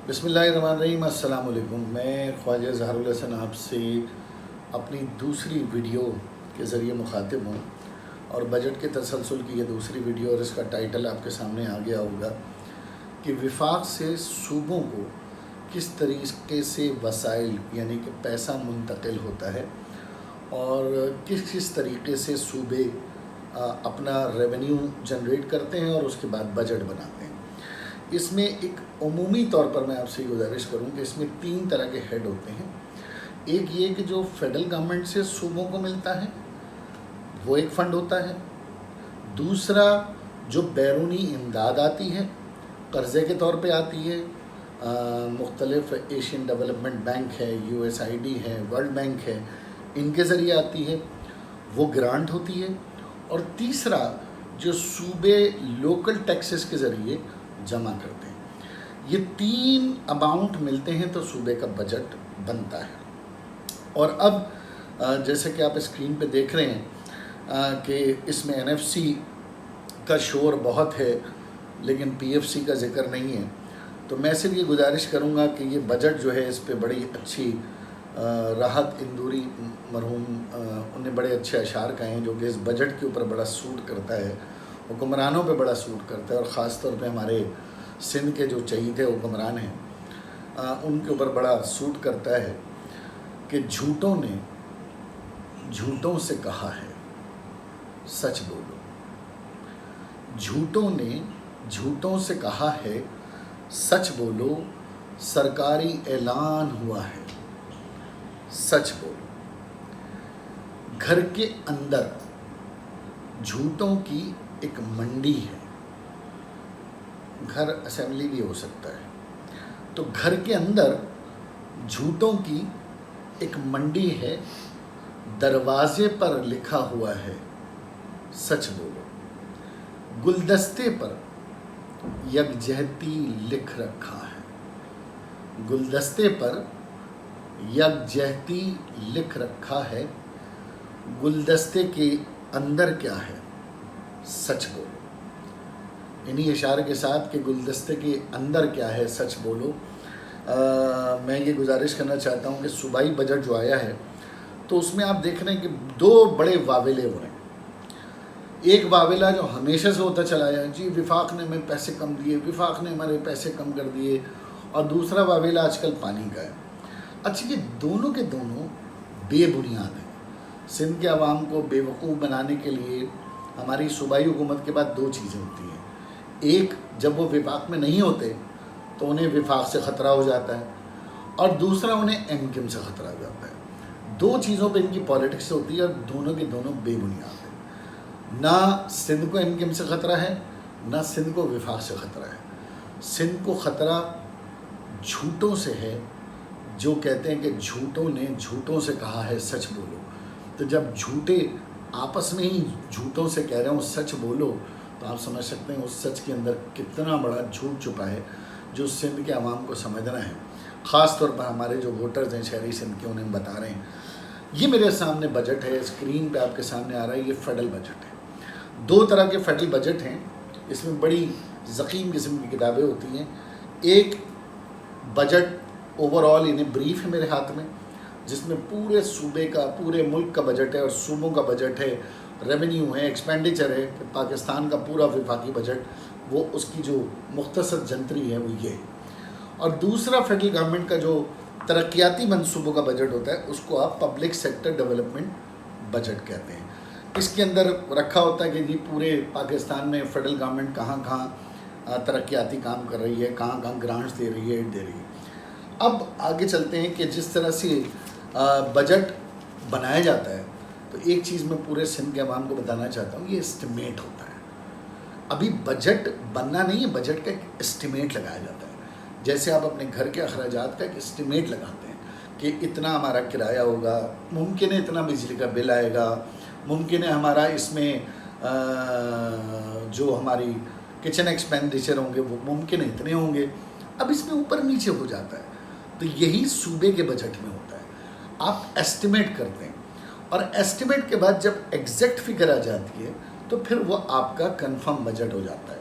بسم اللہ الرحمن الرحیم۔ السلام علیکم۔ میں خواجہ ظہر الحسن آپ سے اپنی دوسری ویڈیو کے ذریعے مخاطب ہوں، اور بجٹ کے تسلسل کی یہ دوسری ویڈیو، اور اس کا ٹائٹل آپ کے سامنے آ گیا ہوگا کہ وفاق سے صوبوں کو کس طریقے سے وسائل یعنی کہ پیسہ منتقل ہوتا ہے، اور کس طریقے سے صوبے اپنا ریونیو جنریٹ کرتے ہیں اور اس کے بعد بجٹ بناتے ہیں۔ اس میں ایک عمومی طور پر میں آپ سے گزارش کروں کہ اس میں 3 طرح کے ہیڈ ہوتے ہیں۔ ایک یہ کہ جو فیڈرل گورنمنٹ سے صوبوں کو ملتا ہے وہ ایک فنڈ ہوتا ہے۔ دوسرا جو بیرونی امداد آتی ہے، قرضے کے طور پہ آتی ہے، مختلف ایشین ڈیولپمنٹ بینک ہے، USAID ہے، ورلڈ بینک ہے، ان کے ذریعے آتی ہے، وہ گرانٹ ہوتی ہے۔ اور تیسرا جو صوبے لوکل ٹیکسز کے ذریعے جمع کرتے ہیں۔ یہ 3 اماؤنٹ ملتے ہیں تو صوبے کا بجٹ بنتا ہے۔ اور اب جیسے کہ آپ اسکرین پہ دیکھ رہے ہیں کہ اس میں NFC کا شور بہت ہے لیکن PFC کا ذکر نہیں ہے، تو میں صرف یہ گزارش کروں گا کہ یہ بجٹ جو ہے اس پہ بڑی اچھی راحت اندوری مرحوم انہیں بڑے اچھے اشعار کہے ہیں جو کہ اس بجٹ کے اوپر بڑا سوٹ کرتا ہے، حکمرانوں پہ بڑا سوٹ کرتا ہے، اور خاص طور پہ ہمارے سندھ کے جو چہیتے حکمران ہیں ان کے اوپر بڑا سوٹ کرتا ہے کہ جھوٹوں نے جھوٹوں سے کہا ہے سچ بولو، جھوٹوں نے جھوٹوں سے کہا ہے سچ بولو، سرکاری اعلان ہوا ہے سچ بولو۔ گھر کے اندر جھوٹوں کی ایک منڈی ہے، گھر اسمبلی بھی ہو سکتا ہے، تو گھر کے اندر جھوٹوں کی ایک منڈی ہے، دروازے پر لکھا ہوا ہے سچ بولو، گلدستے پر یکجہتی لکھ رکھا ہے، گلدستے پر یکجہتی لکھ رکھا ہے، گلدستے کے اندر کیا ہے سچ بولو۔ انہی اشارے کے ساتھ کہ گلدستے کے اندر کیا ہے سچ بولو، میں یہ گزارش کرنا چاہتا ہوں کہ صوبائی بجٹ جو آیا ہے تو اس میں آپ دیکھ رہے ہیں کہ 2 بڑے واویلے ہو رہے ہیں۔ ایک واویلا جو ہمیشہ سے ہوتا چلا آیا، جی وفاق نے ہمیں پیسے کم دیے، وفاق نے ہمارے پیسے کم کر دیے، اور دوسرا واویلا آج کل پانی کا ہے۔ اچھا، یہ دونوں کے دونوں بے بنیاد ہیں۔ سندھ کے عوام کو بے وقوف بنانے کے لیے ہماری صوبائی حکومت کے بعد 2 چیزیں ہوتی ہیں۔ ایک، جب وہ وفاق میں نہیں ہوتے تو انہیں وفاق سے خطرہ ہو جاتا ہے، اور دوسرا انہیں انکم سے خطرہ ہو جاتا ہے۔ 2 چیزوں پہ ان کی پالیٹکس ہوتی ہے، اور دونوں کے دونوں بے بنیاد ہیں۔ نہ سندھ کو انکم سے خطرہ ہے، نہ سندھ کو وفاق سے خطرہ ہے۔ سندھ کو خطرہ جھوٹوں سے ہے، جو کہتے ہیں کہ جھوٹوں نے جھوٹوں سے کہا ہے سچ بولو۔ تو جب جھوٹے آپس میں ہی جھوٹوں سے کہہ رہے ہوں سچ بولو، تو آپ سمجھ سکتے ہیں اس سچ کے اندر کتنا بڑا جھوٹ چھپا ہے جو سندھ کے عوام کو سمجھنا ہے، خاص طور پر ہمارے جو ووٹرز ہیں شہری سندھ کے، انہیں بتا رہے ہیں۔ یہ میرے سامنے بجٹ ہے، اسکرین پہ آپ کے سامنے آ رہا ہے، یہ فیڈرل بجٹ ہے۔ 2 طرح کے فیڈرل بجٹ ہیں، اس میں بڑی ضخیم قسم کی کتابیں ہوتی ہیں۔ ایک بجٹ اوور آل انہیں بریف ہے میرے ہاتھ میں، جس میں پورے صوبے کا، پورے ملک کا بجٹ ہے، اور صوبوں کا بجٹ ہے، ریونیو ہے، ایکسپینڈیچر ہے، پاکستان کا پورا وفاقی بجٹ، وہ اس کی جو مختصر جنتری ہے وہ یہ ہے۔ اور دوسرا فیڈرل گورنمنٹ کا جو ترقیاتی منصوبوں کا بجٹ ہوتا ہے، اس کو آپ پبلک سیکٹر ڈیولپمنٹ بجٹ کہتے ہیں۔ اس کے اندر رکھا ہوتا ہے کہ جی پورے پاکستان میں فیڈرل گورنمنٹ کہاں کہاں ترقیاتی کام کر رہی ہے، کہاں کہاں گرانٹس دے رہی ہے، ایڈ دے رہی ہے۔ اب آگے چلتے ہیں کہ جس طرح سے بجٹ بنایا جاتا ہے، تو ایک چیز میں پورے سندھ کے عوام کو بتانا چاہتا ہوں، یہ اسٹیمیٹ ہوتا ہے۔ ابھی بجٹ بننا نہیں ہے، بجٹ کا ایک اسٹیمیٹ لگایا جاتا ہے۔ جیسے آپ اپنے گھر کے اخراجات کا ایک اسٹیمیٹ لگاتے ہیں کہ اتنا ہمارا کرایہ ہوگا، ممکن ہے اتنا بجلی کا بل آئے گا، ممکن ہے ہمارا اس میں جو ہماری کچن ایکسپینڈیچر ہوں گے وہ ممکن ہے اتنے ہوں گے۔ اب اس میں اوپر نیچے ہو جاتا ہے، تو یہی صوبے کے بجٹ میں ہوتا ہے۔ آپ ایسٹیمیٹ کرتے ہیں، اور ایسٹیمیٹ کے بعد جب ایگزیکٹ فگر آ جاتی ہے تو پھر وہ آپ کا کنفرم بجٹ ہو جاتا ہے۔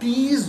30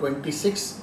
26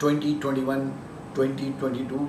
2021-2022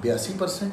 82%।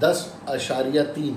10.3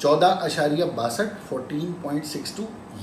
14.62 14.62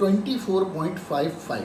24.55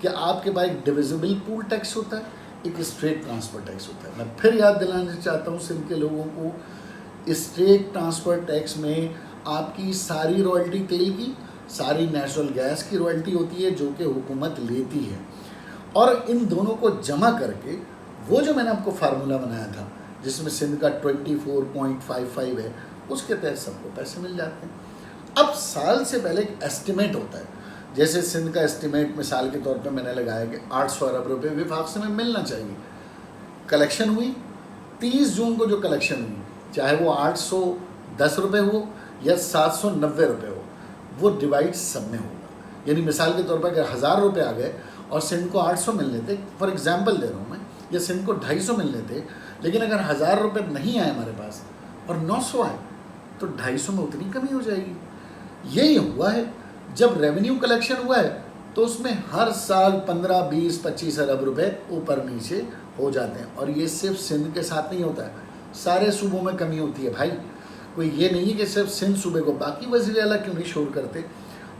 کہ آپ کے پاس ایک ڈویزبل پول ٹیکس ہوتا ہے, ایک اسٹریٹ ٹرانسفر ٹیکس ہوتا ہے. میں پھر یاد دلانا چاہتا ہوں سندھ کے لوگوں کو, اسٹریٹ ٹرانسفر ٹیکس میں آپ کی ساری رائلٹی تیل کی, ساری نیچرل گیس کی رائلٹی ہوتی ہے جو کہ حکومت لیتی ہے, اور ان دونوں کو جمع کر کے وہ جو میں نے آپ کو فارمولا بنایا تھا جس میں سندھ کا 24.55 ہے, اس کے تحت سب کو پیسے مل جاتے ہیں. اب سال سے پہلے ایک ایسٹیمیٹ ہوتا ہے, جیسے سندھ کا ایسٹیمیٹ مثال کے طور پہ میں نے لگایا کہ 800 ارب روپے وفاق سے میں ملنا چاہیے. کلیکشن ہوئی 30 جون کو, جو کلیکشن ہوئی چاہے وہ 810 روپے ہو یا 790 روپے ہو, وہ ڈیوائڈ سب میں ہوگا. یعنی مثال کے طور پر اگر 1000 روپے آ گئے اور سندھ کو 800 ملنے تھے, فار ایگزامپل دے رہا ہوں میں, یا سندھ کو 250 ملنے تھے, لیکن اگر 1000 روپے نہیں آئے ہمارے پاس اور 900 آئے تو 250 میں اتنی کمی ہو جائے گی. یہی ہوا ہے جب ریونیو کلیکشن ہوا ہے تو اس میں ہر سال 15, 20, 25 ارب روپے اوپر نیچے ہو جاتے ہیں. اور یہ صرف سندھ کے ساتھ نہیں ہوتا ہے, سارے صوبوں میں کمی ہوتی ہے بھائی. کوئی یہ نہیں ہے کہ صرف سندھ صوبے کو, باقی وزیر اعلیٰ کیوں نہیں شور کرتے,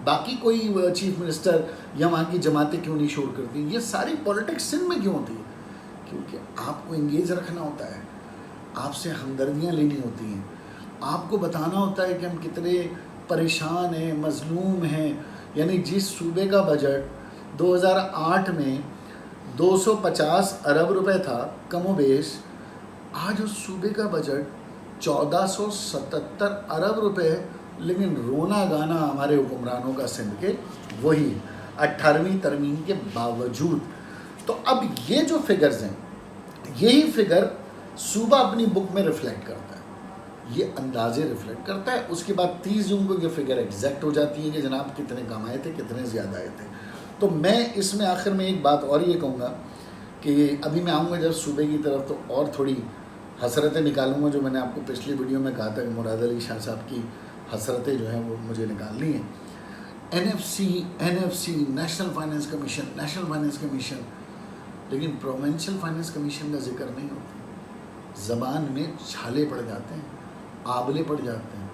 باقی کوئی چیف منسٹر یا وہاں کی جماعتیں کیوں نہیں شور کرتی, یہ ساری پولیٹکس سندھ میں کیوں ہوتی ہے؟ کیونکہ آپ کو انگیج رکھنا ہوتا ہے, آپ سے ہمدردیاں لینی ہوتی ہیں, آپ کو بتانا ہوتا ہے کہ ہم کتنے پریشان ہیں, مظلوم ہیں. یعنی جس صوبے کا بجٹ 2008 میں 250 ارب روپے تھا کم و بیش, آج اس صوبے کا بجٹ 1477 ارب روپے ہے, لیکن رونا گانا ہمارے حکمرانوں کا سندھ کے وہی 18ویں ترمیم کے باوجود. تو اب یہ جو فگرز ہیں, یہی فگر صوبہ اپنی بک میں ریفلیکٹ کرتا ہے, یہ اندازے ریفلیکٹ کرتا ہے. اس کے بعد 30 جون کو یہ فگر ایگزیکٹ ہو جاتی ہے کہ جناب کتنے کم آئے تھے, کتنے زیادہ آئے تھے. تو میں اس میں آخر میں ایک بات اور یہ کہوں گا کہ ابھی میں آؤں گا جب صوبے کی طرف تو اور تھوڑی حسرتیں نکالوں گا, جو میں نے آپ کو پچھلی ویڈیو میں کہا تھا کہ مراد علی شاہ صاحب کی حسرتیں جو ہیں وہ مجھے نکالنی ہیں. NFC نیشنل فائنانس کمیشن, لیکن پروونشل فائنانس کمیشن کا ذکر نہیں ہوتا. زبان میں چھالے پڑ جاتے ہیں, آبلے پڑ جاتے ہیں,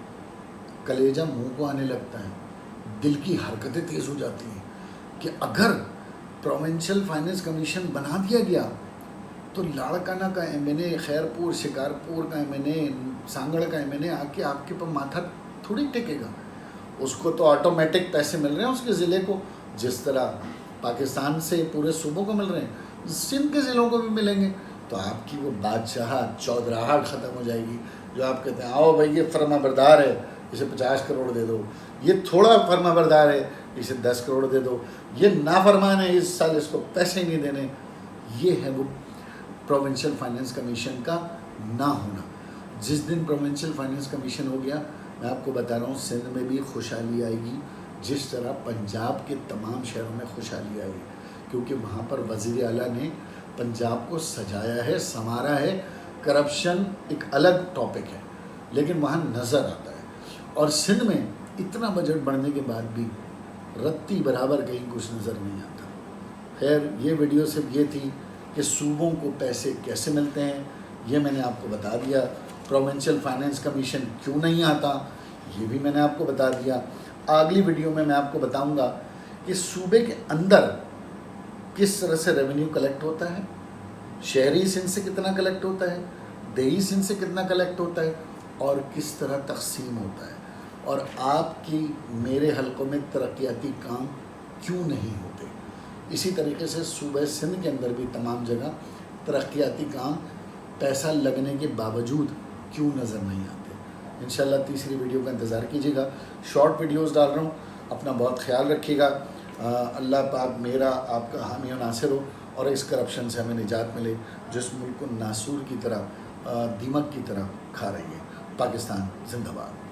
کلیجہ منہ کو آنے لگتا ہے, دل کی حرکتیں تیز ہو جاتی ہیں کہ اگر پروونشل فائنانس کمیشن بنا دیا گیا تو لاڑکانہ کا MNA, خیرپور شکارپور کا MNA, سانگڑ کا MNA آ کے آپ کے پر ماتھا تھوڑی ٹکے گا. اس کو تو آٹومیٹک پیسے مل رہے ہیں اس کے ضلع کو, جس طرح پاکستان سے پورے صوبوں کو مل رہے ہیں, سندھ کے ضلعوں کو بھی ملیں گے. تو آپ کی وہ بادشاہت, چودراہٹ ختم ہو جائے گی. جو آپ کہتے ہیں آؤ بھائی یہ فرما بردار ہے اسے 50 کروڑ دے دو, یہ تھوڑا فرما بردار ہے اسے 10 کروڑ دے دو, یہ نافرمان ہے اس سال اس کو پیسے نہیں دینے. یہ ہے وہ پروونشل فائنانس کمیشن کا نہ ہونا. جس دن پروونشل فائنانس کمیشن ہو گیا, میں آپ کو بتا رہا ہوں سندھ میں بھی خوشحالی آئے گی, جس طرح پنجاب کے تمام شہروں میں خوشحالی آئی, کیونکہ وہاں پر وزیر اعلیٰ نے پنجاب کو سجایا ہے, سنوارا ہے. کرپشن ایک الگ ٹاپک ہے لیکن وہاں نظر آتا ہے, اور سندھ میں اتنا بجٹ بڑھنے کے بعد بھی رتی برابر کہیں کچھ نظر نہیں آتا. خیر یہ ویڈیو صرف یہ تھی کہ صوبوں کو پیسے کیسے ملتے ہیں, یہ میں نے آپ کو بتا دیا. پروونشل فائنانس کمیشن کیوں نہیں آتا, یہ بھی میں نے آپ کو بتا دیا. اگلی ویڈیو میں آپ کو بتاؤں گا کہ صوبے کے اندر کس طرح سے ریونیو کلیکٹ ہوتا ہے, شہری سندھ سے کتنا کلیکٹ ہوتا ہے, دیہی سندھ سے کتنا کلیکٹ ہوتا ہے, اور کس طرح تقسیم ہوتا ہے, اور آپ کی میرے حلقوں میں ترقیاتی کام کیوں نہیں ہوتے. اسی طریقے سے صوبہ سندھ کے اندر بھی تمام جگہ ترقیاتی کام پیسہ لگنے کے باوجود کیوں نظر نہیں آتے. انشاءاللہ تیسری ویڈیو کا انتظار کیجیے گا. شارٹ ویڈیوز ڈال رہا ہوں, اپنا بہت خیال رکھیے گا. اللہ پاک میرا آپ کا حامی و ناصر ہو, اور اس کرپشن سے ہمیں نجات ملے جس ملک کو ناسور کی طرح, دیمک کی طرح کھا رہی ہے. پاکستان زندہ باد.